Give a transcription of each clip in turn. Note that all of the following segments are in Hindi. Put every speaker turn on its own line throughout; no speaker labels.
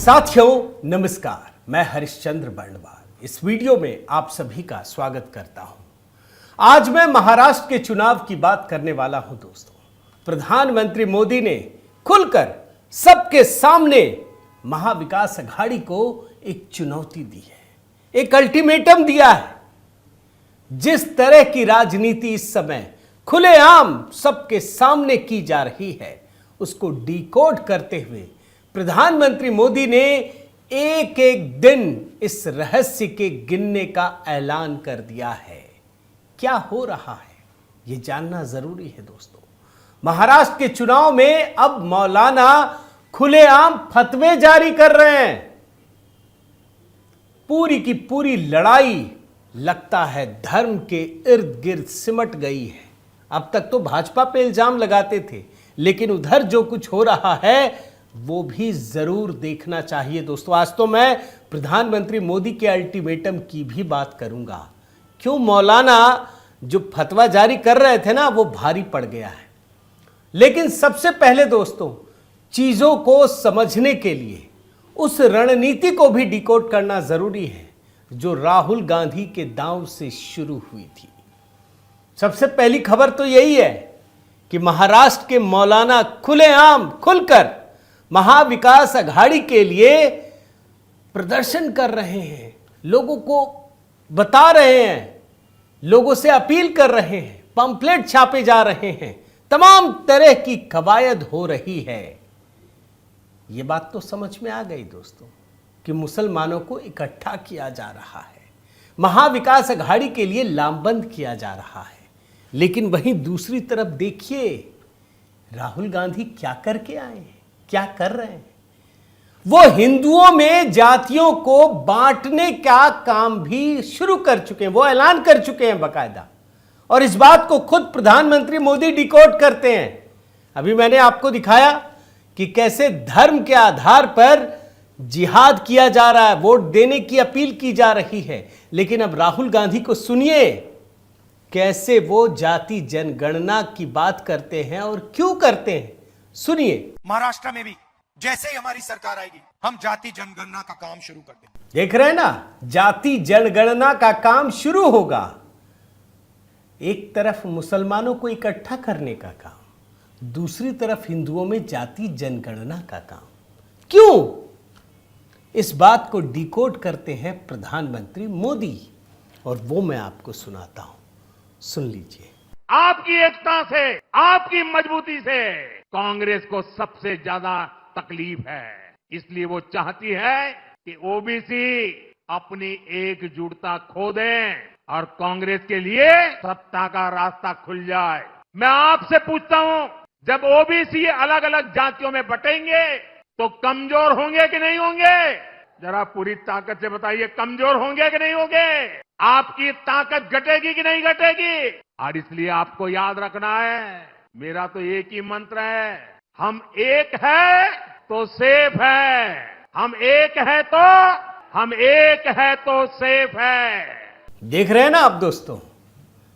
साथियों नमस्कार, मैं हरिश्चंद्र बर्णवाल इस वीडियो में आप सभी का स्वागत करता हूं। आज मैं महाराष्ट्र के चुनाव की बात करने वाला हूं दोस्तों। प्रधानमंत्री मोदी ने खुलकर सबके सामने महाविकास अघाड़ी को एक चुनौती दी है, एक अल्टीमेटम दिया है। जिस तरह की राजनीति इस समय खुलेआम सबके सामने की जा रही है, उसको डिकोड करते हुए प्रधानमंत्री मोदी ने एक एक दिन इस रहस्य के गिनने का ऐलान कर दिया है। क्या हो रहा है यह जानना जरूरी है दोस्तों। महाराष्ट्र के चुनाव में अब मौलाना खुलेआम फतवे जारी कर रहे हैं। पूरी की पूरी लड़ाई लगता है धर्म के इर्द गिर्द सिमट गई है। अब तक तो भाजपा पे इल्जाम लगाते थे, लेकिन उधर जो कुछ हो रहा है वो भी जरूर देखना चाहिए दोस्तों। आज तो मैं प्रधानमंत्री मोदी के अल्टीमेटम की भी बात करूंगा। क्यों मौलाना जो फतवा जारी कर रहे थे ना, वो भारी पड़ गया है। लेकिन सबसे पहले दोस्तों, चीजों को समझने के लिए उस रणनीति को भी डिकोड करना जरूरी है जो राहुल गांधी के दांव से शुरू हुई थी। सबसे पहली खबर तो यही है कि महाराष्ट्र के मौलाना खुलेआम खुलकर महाविकास अघाड़ी के लिए प्रदर्शन कर रहे हैं, लोगों को बता रहे हैं, लोगों से अपील कर रहे हैं, पंपलेट छापे जा रहे हैं, तमाम तरह की कवायद हो रही है। यह बात तो समझ में आ गई दोस्तों कि मुसलमानों को इकट्ठा किया जा रहा है, महाविकास अघाड़ी के लिए लामबंद किया जा रहा है। लेकिन वहीं दूसरी तरफ देखिए, राहुल गांधी क्या करके आए हैं, क्या कर रहे हैं। वो हिंदुओं में जातियों को बांटने का काम भी शुरू कर चुके हैं, वो ऐलान कर चुके हैं बाकायदा। और इस बात को खुद प्रधानमंत्री मोदी डिकोड करते हैं। अभी मैंने आपको दिखाया कि कैसे धर्म के आधार पर जिहाद किया जा रहा है, वोट देने की अपील की जा रही है। लेकिन अब राहुल गांधी को सुनिए, कैसे वो जाति जनगणना की बात करते हैं और क्यों करते हैं, सुनिए।
महाराष्ट्र में भी जैसे ही हमारी सरकार आएगी, हम जाति जनगणना का काम शुरू कर देंगे।
देख रहे हैं ना, जाति जनगणना का काम शुरू होगा। एक तरफ मुसलमानों को इकट्ठा करने का काम, दूसरी तरफ हिंदुओं में जाति जनगणना का काम। क्यों? इस बात को डिकोड करते हैं प्रधानमंत्री मोदी, और वो मैं आपको सुनाता हूं, सुन लीजिए।
आपकी एकता से, आपकी मजबूती से कांग्रेस को सबसे ज्यादा तकलीफ है। इसलिए वो चाहती है कि ओबीसी अपनी एकजुटता खो दें और कांग्रेस के लिए सत्ता का रास्ता खुल जाए। मैं आपसे पूछता हूं, जब ओबीसी अलग अलग जातियों में बटेंगे तो कमजोर होंगे कि नहीं होंगे? जरा पूरी ताकत से बताइए, कमजोर होंगे कि नहीं होंगे? आपकी ताकत घटेगी कि नहीं घटेगी? और इसलिए आपको याद रखना है, मेरा तो एक ही मंत्र है, हम एक है तो सेफ है, हम एक है तो सेफ है।
देख रहे हैं ना आप दोस्तों,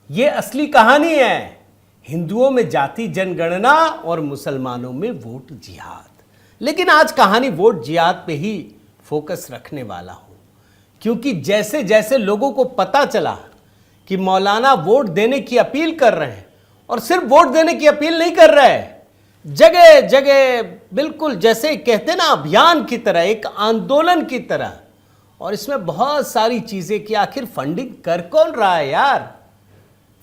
ये असली कहानी है। हिंदुओं में जाति जनगणना और मुसलमानों में वोट जिहाद। लेकिन आज कहानी वोट जिहाद पे ही फोकस रखने वाला हूं, क्योंकि जैसे जैसे लोगों को पता चला कि मौलाना वोट देने की अपील कर रहे हैं, और सिर्फ वोट देने की अपील नहीं कर रहे हैं, जगह जगह बिल्कुल जैसे कहते ना अभियान की तरह, एक आंदोलन की तरह। और इसमें बहुत सारी चीजें कि आखिर फंडिंग कर कौन रहा है यार।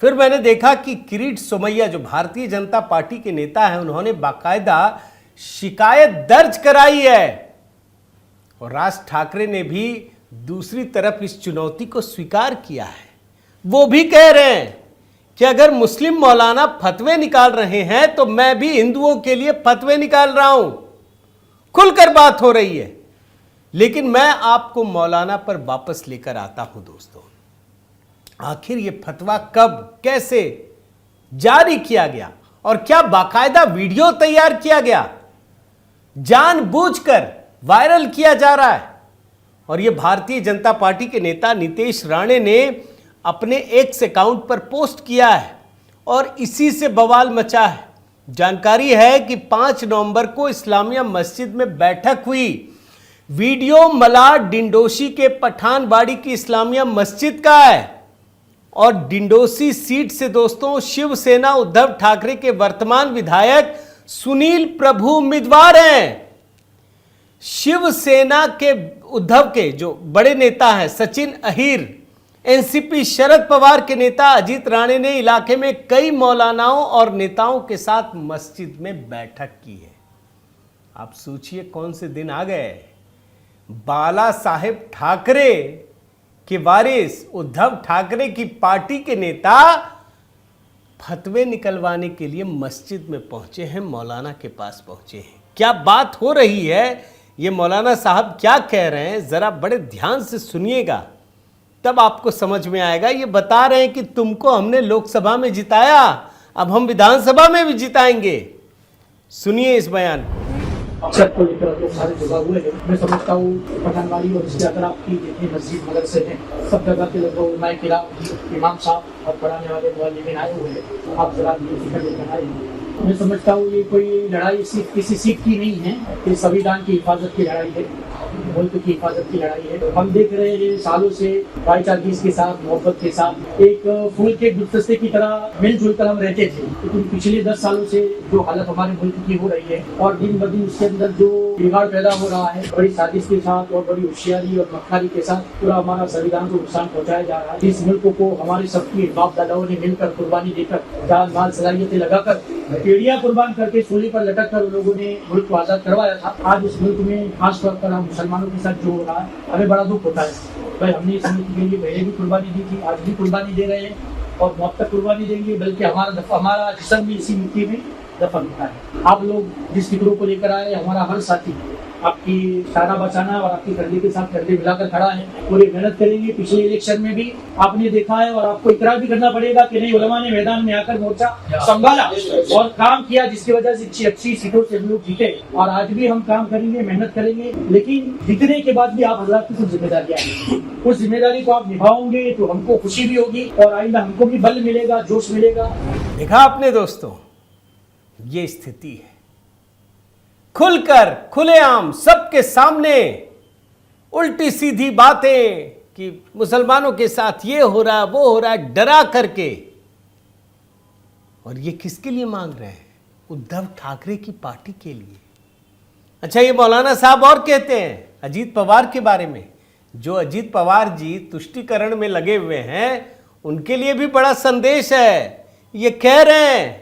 फिर मैंने देखा कि किरीट सोमैया जो भारतीय जनता पार्टी के नेता हैं, उन्होंने बाकायदा शिकायत दर्ज कराई है। और राज ठाकरे ने भी दूसरी तरफ इस चुनौती को स्वीकार किया है। वो भी कह रहे हैं कि अगर मुस्लिम मौलाना फतवे निकाल रहे हैं तो मैं भी हिंदुओं के लिए फतवे निकाल रहा हूं। खुलकर बात हो रही है। लेकिन मैं आपको मौलाना पर वापस लेकर आता हूं दोस्तों। आखिर यह फतवा कब, कैसे जारी किया गया, और क्या बाकायदा वीडियो तैयार किया गया, जानबूझकर वायरल किया जा रहा है। और यह भारतीय जनता पार्टी के नेता नीतीश राणे ने अपने एक्स अकाउंट पर पोस्ट किया है, और इसी से बवाल मचा है। जानकारी है कि 5 नवंबर को इस्लामिया मस्जिद में बैठक हुई, वीडियो मलाड डिंडोशी के पठानबाड़ी की इस्लामिया मस्जिद का है और डिंडोशी सीट से दोस्तों शिवसेना उद्धव ठाकरे के वर्तमान विधायक सुनील प्रभु उम्मीदवार हैं। शिवसेना के उद्धव के जो बड़े नेता हैं सचिन अहीर, एनसीपी शरद पवार के नेता अजीत राणे ने इलाके में कई मौलानाओं और नेताओं के साथ मस्जिद में बैठक की है। आप सोचिए कौन से दिन आ गए। बाला साहेब ठाकरे के वारिस उद्धव ठाकरे की पार्टी के नेता फतवे निकलवाने के लिए मस्जिद में पहुंचे हैं, मौलाना के पास पहुंचे हैं। क्या बात हो रही है, ये मौलाना साहब क्या कह रहे हैं, जरा बड़े ध्यान से सुनिएगा, तब आपको समझ में आएगा। ये बता रहे हैं कि तुमको हमने लोकसभा में जिताया, अब हम विधानसभा में भी जिताएंगे। सुनिए इस बयान को।
छत को लेकर लोग सारे जुड़ा हुए हैं। मैं समझता हूँ पठानवाड़ी और इसके अगर आपकी जितनी मस्जिद मदरसे हैं सब जगह के लोगों उलमाए किराम इमाम साहब और पढ़ाने वाले मुअल्लिमीन आए हुए हैं। आप जरा फिक्र लेकर आए हैं। मैं समझता हूँ ये कोई लड़ाई सिर्फ किसी सीट की नहीं है, ये संविधान की हिफाजत की लड़ाई है, मुल्क की हिफाजत की लड़ाई है। हम देख रहे हैं सालों से भाईचारगी के साथ, मोहब्बत के साथ, एक फूल के गुलदस्ते की तरह मिलजुल कर हम रहते थे। लेकिन पिछले 10 सालों से जो हालत हमारे मुल्क की हो रही है और दिन ब दिन उसके अंदर जो बिगाड़ पैदा हो रहा है, बड़ी साजिश के साथ और बड़ी होशियारी और मक्कारी के साथ पूरा हमारा संविधान को नुकसान पहुँचाया जा रहा है। इस मुल्क को हमारे सबकी बाप दादाओं ने मिलकर कुर्बानी देकर जान माल सलाहियतें लगाकर पेड़िया कुर्बान करके सूली पर लटक कर लोगों ने मुल्क को आजाद करवाया था। आज इस मुल्क में खासतौर पर हम मुसलमानों के साथ जो हो रहा है हमें बड़ा दुख होता है। भाई हमने इस मुल्क के लिए पहले भी कुर्बानी दी थी, आज भी कुर्बानी दे रहे हैं और मौत तक कुर्बानी देंगे, बल्कि हमारा जिस्म भी इसी मिट्टी में दफन होता है। आप लोग जिस फिक्रों को लेकर आए, हमारा हर साथी आपकी शाना बचाना और आपकी कंधे के साथ कंधे मिलाकर खड़ा है। पूरी मेहनत करेंगे। पिछले इलेक्शन में भी आपने देखा है और आपको इकरार भी करना पड़ेगा कि नहीं, उलमा ने मैदान में आकर मोर्चा संभाला और काम किया, जिसकी वजह से अच्छी सीटों से हम लोग जीते। और आज भी हम काम करेंगे, मेहनत करेंगे, लेकिन जीतने के बाद भी आप हजरात की कुछ जिम्मेदारियां हैं। उस जिम्मेदारी को आप निभाओगे तो हमको खुशी भी होगी और आइंदा हमको भी बल मिलेगा, जोश मिलेगा।
देखा आपने दोस्तों, ये स्थिति है। खुलकर खुलेआम सबके सामने उल्टी सीधी बातें कि मुसलमानों के साथ ये हो रहा वो हो रहा है, डरा करके। और ये किसके लिए मांग रहे हैं? उद्धव ठाकरे की पार्टी के लिए। अच्छा, ये मौलाना साहब और कहते हैं अजीत पवार के बारे में। जो अजीत पवार जी तुष्टीकरण में लगे हुए हैं, उनके लिए भी बड़ा संदेश है। ये कह रहे हैं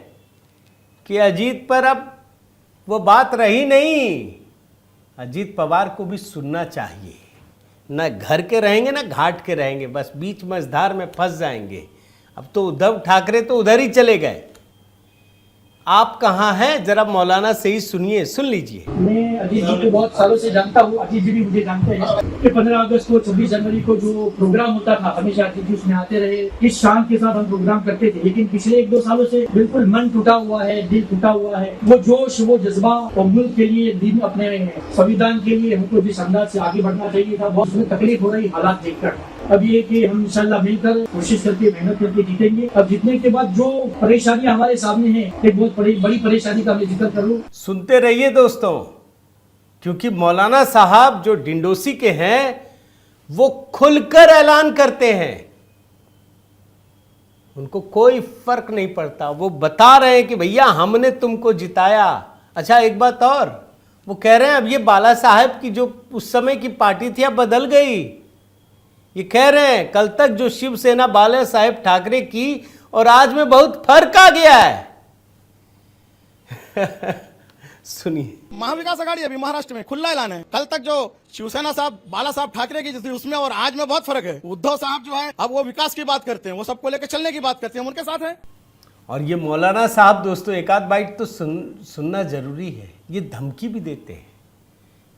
कि अजीत पर अब वो बात रही नहीं, अजीत पवार को भी सुनना चाहिए। ना घर के रहेंगे ना घाट के रहेंगे, बस बीच मझधार में फंस जाएंगे। अब तो उद्धव ठाकरे तो उधर ही चले गए। आप कहाँ हैं, जरा मौलाना से ही सुनिए, सुन लीजिए।
मैं अजीत जी को बहुत सालों से जानता हूँ, अजीत जी भी मुझे जानते हैं कि 15 अगस्त को 26 जनवरी को जो प्रोग्राम होता था हमेशा अजीत जी उसमें आते रहे, किस शान के साथ हम प्रोग्राम करते थे। लेकिन पिछले 1-2 सालों से बिल्कुल मन टूटा हुआ है, दिल टूटा हुआ है। वो जोश, वो जज्बा और मुल्क के लिए, दिन अपने संविधान के लिए हमको जिस अंदाज से आगे बढ़ना चाहिए था, बहुत उसमें तकलीफ हो रही हालात देखकर। अब ये कि हम इंशाल्लाह मिलकर कोशिश करके मेहनत करके जीतेंगे। अब जीतने के बाद जो परेशानियां हमारे सामने हैं, एक बहुत बड़ी परेशानी का मैं जिक्र करूं।
सुनते रहिए दोस्तों, क्योंकि मौलाना साहब जो डिंडोसी के हैं वो खुलकर ऐलान करते हैं, उनको कोई फर्क नहीं पड़ता। वो बता रहे हैं कि भैया हमने तुमको जिताया। अच्छा, एक बात और, वो कह रहे हैं अब ये बाला साहब की जो उस समय की पार्टी थी अब बदल गई। ये कह रहे हैं कल तक जो शिवसेना बाला साहेब ठाकरे की और आज में बहुत फर्क आ गया है। सुनिए।
महाविकास आघाड़ी अभी महाराष्ट्र में खुला ऐलान है। कल तक जो शिवसेना साहब बाला साहब ठाकरे की थी उसमें और आज में बहुत फर्क है। उद्धव साहब जो है अब वो विकास की बात करते हैं, वो सबको लेकर चलने की बात करते हैं, हम उनके साथ हैं।
और ये मौलाना साहब दोस्तों, एक आध बाइट तो सुनना जरूरी है। ये धमकी भी देते हैं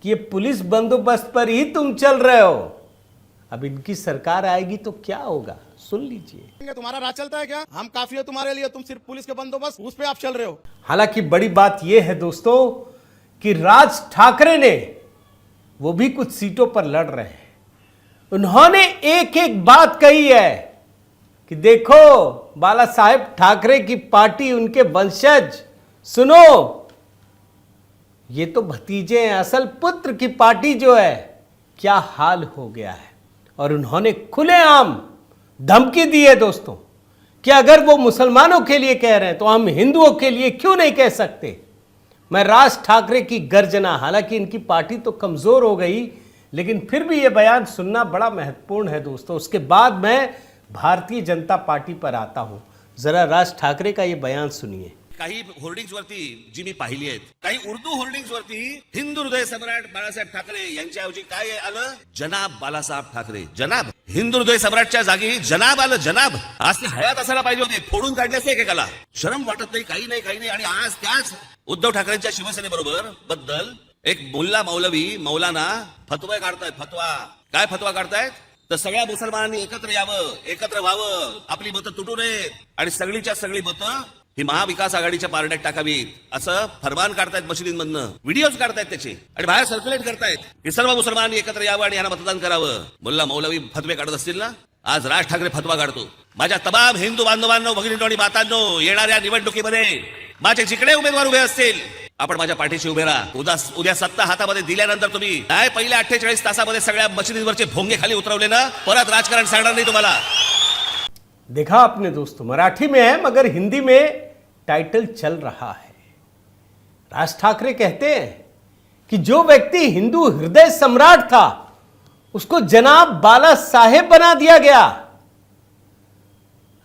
कि ये पुलिस बंदोबस्त पर ही तुम चल रहे हो, अब इनकी सरकार आएगी तो क्या होगा, सुन लीजिए।
तुम्हारा राज चलता है क्या? हम काफी है तुम्हारे लिए, तुम सिर्फ पुलिस के बंदोबस्त उस पे आप चल रहे हो।
हालांकि बड़ी बात यह है दोस्तों कि राज ठाकरे ने, वो भी कुछ सीटों पर लड़ रहे हैं, उन्होंने एक एक बात कही है कि देखो बाला साहेब ठाकरे की पार्टी, उनके वंशज, सुनो ये तो भतीजे हैं, असल पुत्र की पार्टी जो है क्या हाल हो गया है। और उन्होंने खुलेआम धमकी दी है दोस्तों कि अगर वो मुसलमानों के लिए कह रहे हैं तो हम हिंदुओं के लिए क्यों नहीं कह सकते। मैं राज ठाकरे की गर्जना, हालांकि इनकी पार्टी तो कमजोर हो गई, लेकिन फिर भी यह बयान सुनना बड़ा महत्वपूर्ण है दोस्तों। उसके बाद मैं भारतीय जनता पार्टी पर आता हूं। जरा राज ठाकरे का यह बयान सुनिए।
काही होर्डिंग्स वरती जी मी पाहिली आहेत, काही उर्दू होर्डिंग्स वरती हिंदू हृदय सम्राट बाळासाहेब ठाकरे यांच्याऐवजी काय आलं, जनाब बाळासाहेब ठाकरे। जनाब, हिंदू हृदय सम्राटच्या जागी जनाब आलं। जनाब, आज ते हयात असायला पाहिजे होते, फोडून काढले असते एकेकाला। शरम वाटत नाही, काही नाही। आणि आज त्याच उद्धव ठाकरेंच्या शिवसेनेबरोबर बद्दल एक मुल्ला मौलाना फतवा काढतायत। काय फतवा काढतायत तर सगळ्या मुसलमानांनी एकत्र यावं, एकत्र व्हावं, आपली मतं तुटू नयेत आणि सगळीच्या सगळी मतं ही महाविकास आघाडीच्या पारड्यात टाकावीत, असं फरमान काढतायत मशिदींमधनं, व्हिडिओज काढतायत त्याचे आणि बाहेर सर्क्युलेट करतायत की सर्व मुसलमानांनी एकत्र यावं आणि यांना मतदान करावं। मुल्ला मौलवी फतवे काढत असतील ना, आज राज ठाकरे फतवा काढतो। माझ्या तमाम हिंदू बांधवांनो, भगिनींनो आणि मातांनो, येणाऱ्या निवडणुकीमध्ये माझे जिकडे उमेदवार उभे असतील आपण माझ्या पाठीशी उभे राहा। उद्या सत्ता हातामध्ये दिल्यानंतर तुम्ही काय पहिल्या 48 तासामध्ये सगळ्या मशिदींवरचे भोंगे खाली उतरवले ना, परत राजकारण सांगणार नाही तुम्हाला।
देखा आपने दोस्तों, मराठी में है मगर हिंदी में टाइटल चल रहा है। राज ठाकरे कहते हैं कि जो व्यक्ति हिंदू हृदय सम्राट था उसको जनाब बाला साहेब बना दिया गया।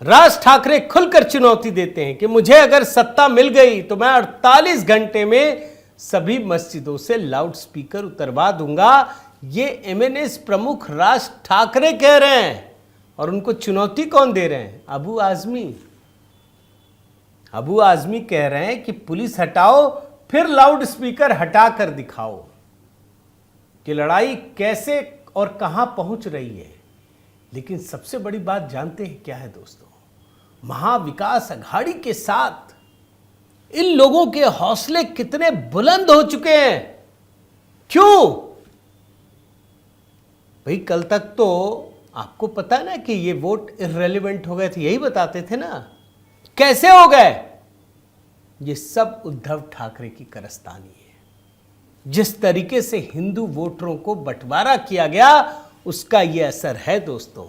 राज ठाकरे खुलकर चुनौती देते हैं कि मुझे अगर सत्ता मिल गई तो मैं 48 घंटे में सभी मस्जिदों से लाउड स्पीकर उतरवा दूंगा। ये एमएनएस प्रमुख राज ठाकरे कह रहे हैं। और उनको चुनौती कौन दे रहे हैं? अबू आजमी कह रहे हैं कि पुलिस हटाओ, फिर लाउड स्पीकर हटा कर दिखाओ कि लड़ाई कैसे और कहां पहुंच रही है। लेकिन सबसे बड़ी बात जानते हैं क्या है दोस्तों? महाविकास अघाड़ी के साथ इन लोगों के हौसले कितने बुलंद हो चुके हैं। क्यों भाई? कल तक तो आपको पता है ना कि ये वोट इररिलेवेंट हो गए थे, यही बताते थे ना। कैसे हो गए? ये सब उद्धव ठाकरे की कारस्तानी है। जिस तरीके से हिंदू वोटरों को बंटवारा किया गया उसका ये असर है दोस्तों।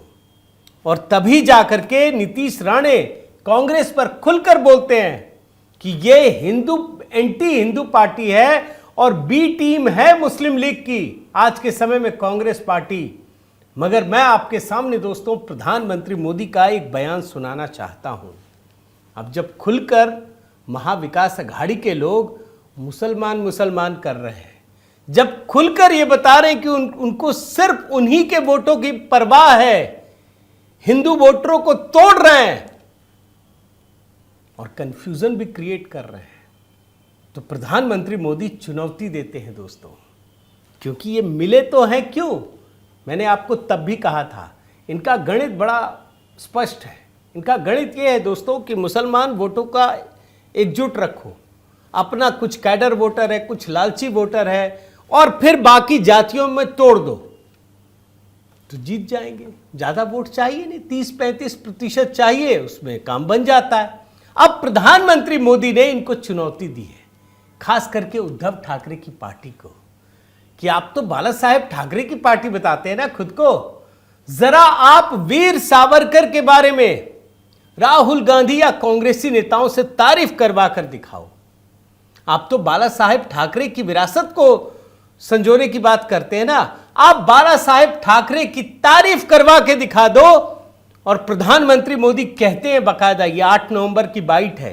और तभी जाकर के नीतीश राणे कांग्रेस पर खुलकर बोलते हैं कि ये एंटी हिंदू पार्टी है और बी टीम है मुस्लिम लीग की आज के समय में कांग्रेस पार्टी। मगर मैं आपके सामने दोस्तों प्रधानमंत्री मोदी का एक बयान सुनाना चाहता हूं। अब जब खुलकर महाविकास अघाड़ी के लोग मुसलमान कर रहे हैं, जब खुलकर ये बता रहे हैं कि उनको सिर्फ उन्हीं के वोटों की परवाह है, हिंदू वोटरों को तोड़ रहे हैं और कंफ्यूजन भी क्रिएट कर रहे हैं, तो प्रधानमंत्री मोदी चुनौती देते हैं दोस्तों। क्योंकि ये मिले तो हैं क्यों? मैंने आपको तब भी कहा था, इनका गणित बड़ा स्पष्ट है। इनका गणित ये है दोस्तों कि मुसलमान वोटों का एकजुट रखो, अपना कुछ कैडर वोटर है, कुछ लालची वोटर है, और फिर बाकी जातियों में तोड़ दो तो जीत जाएंगे। ज्यादा वोट चाहिए नहीं, 30-35% चाहिए, उसमें काम बन जाता है। अब प्रधानमंत्री मोदी ने इनको चुनौती दी है, खास करके उद्धव ठाकरे की पार्टी को, कि आप तो बाला साहेब ठाकरे की पार्टी बताते हैं ना खुद को। जरा आप वीर सावरकर के बारे में राहुल गांधी या कांग्रेसी नेताओं से तारीफ करवा कर दिखाओ। आप तो बाला साहेब ठाकरे की विरासत को संजोने की बात करते हैं ना, आप बाला साहेब ठाकरे की तारीफ करवा के दिखा दो। और प्रधानमंत्री मोदी कहते हैं बाकायदा, ये 8 नवंबर की बाइट है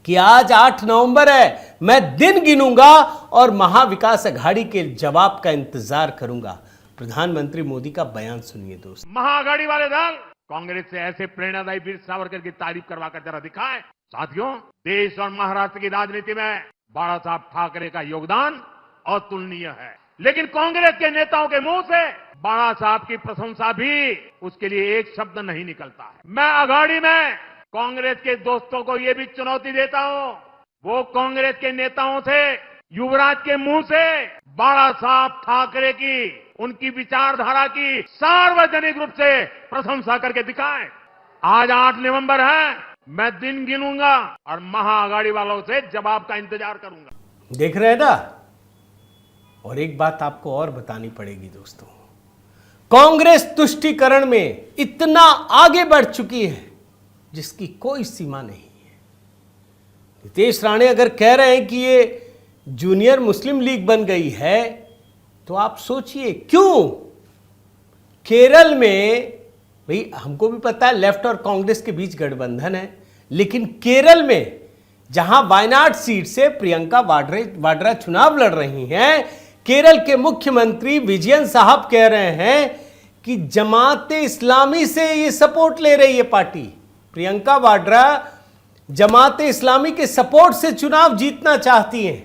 कि आज 8 नवंबर है, मैं दिन गिनूंगा और महाविकास अघाड़ी के जवाब का इंतजार करूंगा। प्रधानमंत्री मोदी का बयान सुनिए दोस्तों।
महाआघाड़ी वाले दल कांग्रेस से ऐसे प्रेरणादायी वीर सावरकर की तारीफ करवा कर जरा दिखाएं। साथियों, देश और महाराष्ट्र की राजनीति में बाला साहब ठाकरे का योगदान अतुलनीय है, लेकिन कांग्रेस के नेताओं के मुंह से बाला साहब की प्रशंसा भी उसके लिए एक शब्द नहीं निकलता है। मैं अघाड़ी में कांग्रेस के दोस्तों को यह भी चुनौती देता हूं, वो कांग्रेस के नेताओं से युवराज के मुंह से बाला साहब ठाकरे की, उनकी विचारधारा की सार्वजनिक रूप से प्रशंसा करके दिखाएं। आज 8 नवंबर है, मैं दिन गिनूंगा और महाआघाड़ी वालों से जवाब का इंतजार करूंगा।
देख रहे हैं ना। और एक बात आपको और बतानी पड़ेगी दोस्तों, कांग्रेस तुष्टीकरण में इतना आगे बढ़ चुकी है जिसकी कोई सीमा नहीं है। नितेश राणे अगर कह रहे हैं कि ये जूनियर मुस्लिम लीग बन गई है, तो आप सोचिए क्यों। केरल में भाई हमको भी पता है लेफ्ट और कांग्रेस के बीच गठबंधन है, लेकिन केरल में जहां वायनाड सीट से प्रियंका वाड्रा चुनाव लड़ रही हैं, केरल के मुख्यमंत्री विजयन साहब कह रहे हैं कि जमाते इस्लामी से ये सपोर्ट ले रही है पार्टी। प्रियंका वाड्रा जमाते इस्लामी के सपोर्ट से चुनाव जीतना चाहती हैं।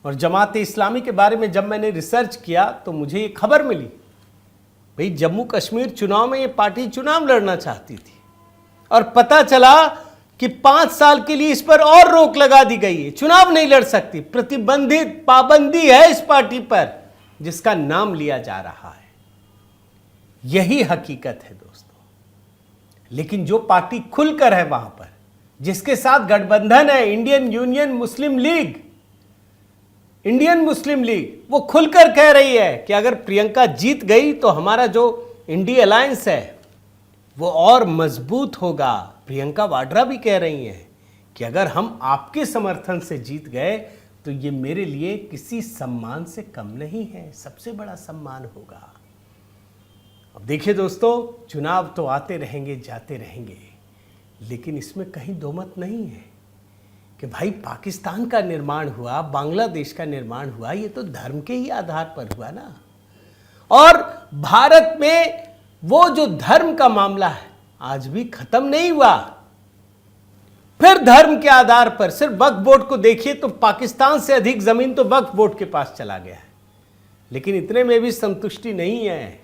और जमाते इस्लामी के बारे में जब मैंने रिसर्च किया तो मुझे ये खबर मिली, भाई जम्मू कश्मीर चुनाव में ये पार्टी चुनाव लड़ना चाहती थी और पता चला कि 5 साल के लिए इस पर और रोक लगा दी गई है, चुनाव नहीं लड़ सकती। प्रतिबंधित पाबंदी है इस पार्टी पर जिसका नाम लिया जा रहा है। यही हकीकत है दोस्तों। लेकिन जो पार्टी खुलकर है वहां पर, जिसके साथ गठबंधन है इंडियन यूनियन मुस्लिम लीग, इंडियन मुस्लिम लीग, वो खुलकर कह रही है कि अगर प्रियंका जीत गई तो हमारा जो इंडिया अलायंस है वो और मजबूत होगा। प्रियंका वाड्रा भी कह रही हैं कि अगर हम आपके समर्थन से जीत गए तो ये मेरे लिए किसी सम्मान से कम नहीं है, सबसे बड़ा सम्मान होगा। अब देखिए दोस्तों, चुनाव तो आते रहेंगे जाते रहेंगे, लेकिन इसमें कहीं दो मत नहीं है कि भाई पाकिस्तान का निर्माण हुआ, बांग्लादेश का निर्माण हुआ, ये तो धर्म के ही आधार पर हुआ ना। और भारत में वो जो धर्म का मामला है आज भी खत्म नहीं हुआ। फिर धर्म के आधार पर सिर्फ वक्फ बोर्ड को देखिए तो पाकिस्तान से अधिक जमीन तो वक्फ बोर्ड के पास चला गया है। लेकिन इतने में भी संतुष्टि नहीं है,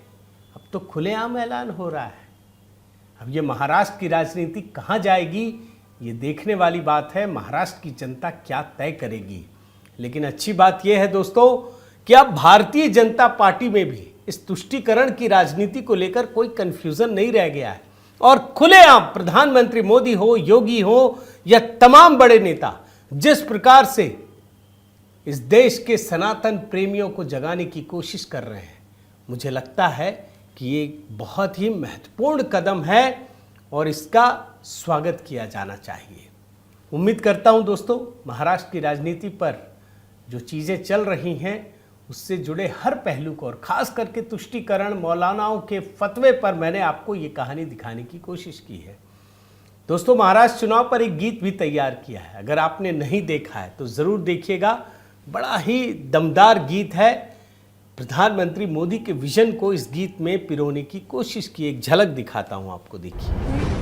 अब तो खुलेआम ऐलान हो रहा है। अब ये महाराष्ट्र की राजनीति कहां जाएगी ये देखने वाली बात है। महाराष्ट्र की जनता क्या तय करेगी। लेकिन अच्छी बात यह है दोस्तों कि अब भारतीय जनता पार्टी में भी इस तुष्टीकरण की राजनीति को लेकर कोई कंफ्यूजन नहीं रह गया है और खुलेआम प्रधानमंत्री मोदी हो, योगी हो या तमाम बड़े नेता जिस प्रकार से इस देश के सनातन प्रेमियों को जगाने की कोशिश कर रहे हैं, मुझे लगता है कि ये बहुत ही महत्वपूर्ण कदम है और इसका स्वागत किया जाना चाहिए। उम्मीद करता हूं दोस्तों महाराष्ट्र की राजनीति पर जो चीज़ें चल रही हैं उससे जुड़े हर पहलू को और खास करके तुष्टीकरण मौलानाओं के फतवे पर मैंने आपको ये कहानी दिखाने की कोशिश की है। दोस्तों महाराष्ट्र चुनाव पर एक गीत भी तैयार किया है, अगर आपने नहीं देखा है तो ज़रूर देखिएगा। बड़ा ही दमदार गीत है। प्रधानमंत्री मोदी के विजन को इस गीत में पिरोने की कोशिश की, एक झलक दिखाता हूं आपको, देखिए।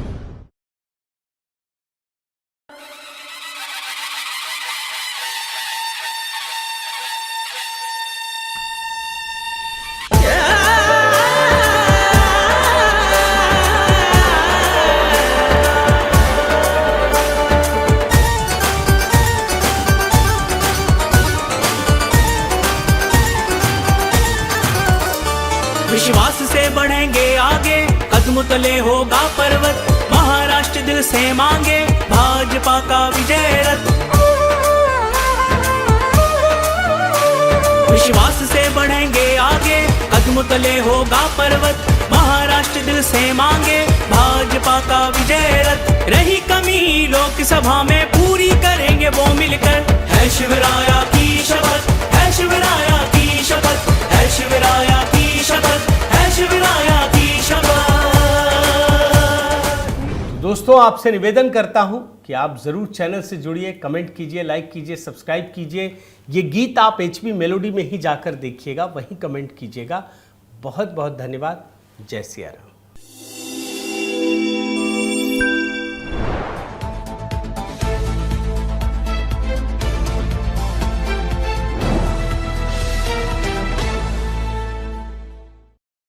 विश्वास से बढ़ेंगे आगे, कदम तले होगा पर्वत, महाराष्ट्र दिल से मांगे भाजपा का विजय रथ। विश्वास से बढ़ेंगे आगे, कदम तले होगा पर्वत, महाराष्ट्र दिल से मांगे भाजपा का विजय रथ। रही कमी लोकसभा में पूरी करेंगे वो मिलकर, है शिवराया की शपथ, है शिवराया की शपथ, है शिवराया की शपथ, है शिवराया की शपथ।
दोस्तों आपसे निवेदन करता हूं कि आप जरूर चैनल से जुड़िए, कमेंट कीजिए, लाइक कीजिए, सब्सक्राइब कीजिए। ये गीत आप HB मेलोडी में ही जाकर देखिएगा, वहीं कमेंट कीजिएगा। बहुत बहुत धन्यवाद। जय सिया राम।